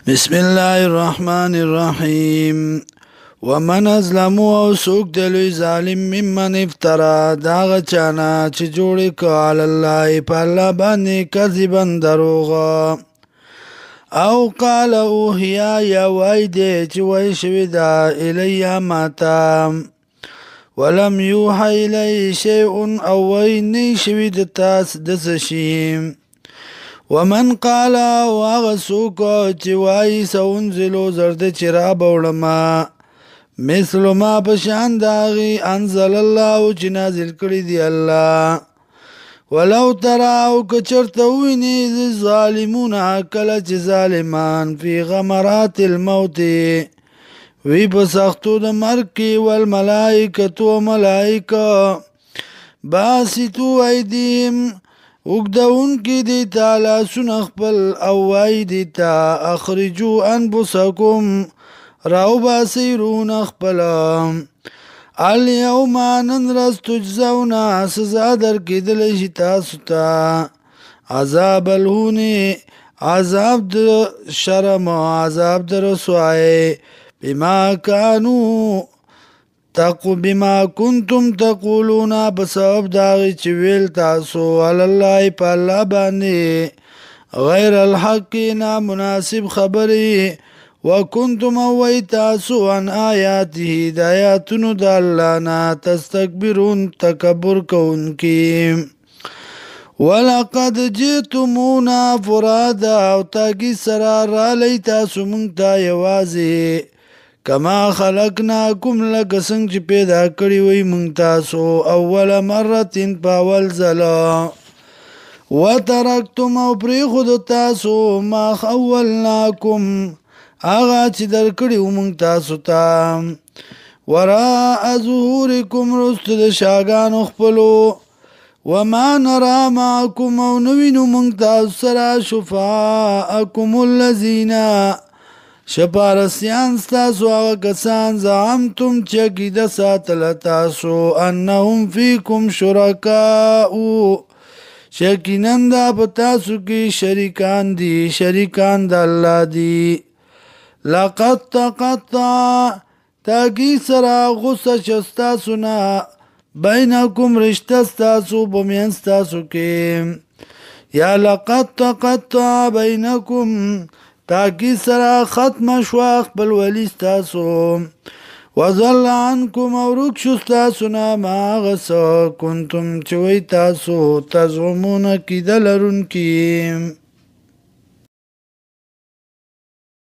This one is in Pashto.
بسم الله الرحمن الرحيم ومن ازلم او سوک دلوی ظالم ممن افترا داغ چانا چه جوڑی که علی اللہ پا اللہ بانی کذبا دروغا او قال اوحیا یا وای دی چه وای شوی دا الیا ماتا ولم یوحا الی شیئن او وای نی شوی دتاس دسشیم ومن قال واغسوک چوائی سونزلو زرد چرا بوڑما مثل ما پشان داغی انزل اللہ چی نازل کری دی اللہ ولو تراو کچرتوینی ذی ظالمون کل چی ظالمان فی غمرات الموت وی پسختو دا مرکی والملائکتو ملائکا باسطو ایدیم اگدون کی دیتا لاسون اخپل اوائی دیتا اخرجو انبسکم راو باسیرون اخپلا الیوم ننرس تجزونا سزا در کی دلشی تاسوتا عذاب الہونی عذاب در شرم عذاب در رسوائی بما کانو بما کنتم تقولون بسبب داغی چی ویل تاسو علاللہ پا اللہ باندی غیر الحق نا مناسب خبری وکنتم اوی تاسو عن آیاته دایاتنو دا اللہ نا تستکبرون تکبر کون کی ولقد جیتمونا فرادا او تاکی سرار را لی تاسو منگتا یوازی کما خلقناکم لکسنگ چی پیدا کری وی منتاسو اول مرتین پاول زلا و ترکتم او پری خود تاسو ما خولناکم آغا چی در کری و منتاسو تا وراء ظهورکم رست د شاگان اخپلو وما نرا معکم او نوینو منتاسو سرا شفاءکم اللذین شپارسیان ستاسو آغا کسان زعمتم چکی ساتل تاسو انهم فیکم شرکاؤ شکینن دا پتاسو کی شریکان دی شریکان دا اللہ دی لقد تقطع تاکی سرا غصہ شستاسو نا بینکم رشتہ ستاسو بمین ستاسو کی یا لقد تقطع بینکم تاکی سرا ختم شواخ بالولی ستاسو وظل عنکم او رکشو ستاسونا ما غسا کنتم چوی تاسو تزغمون کی دلرون کی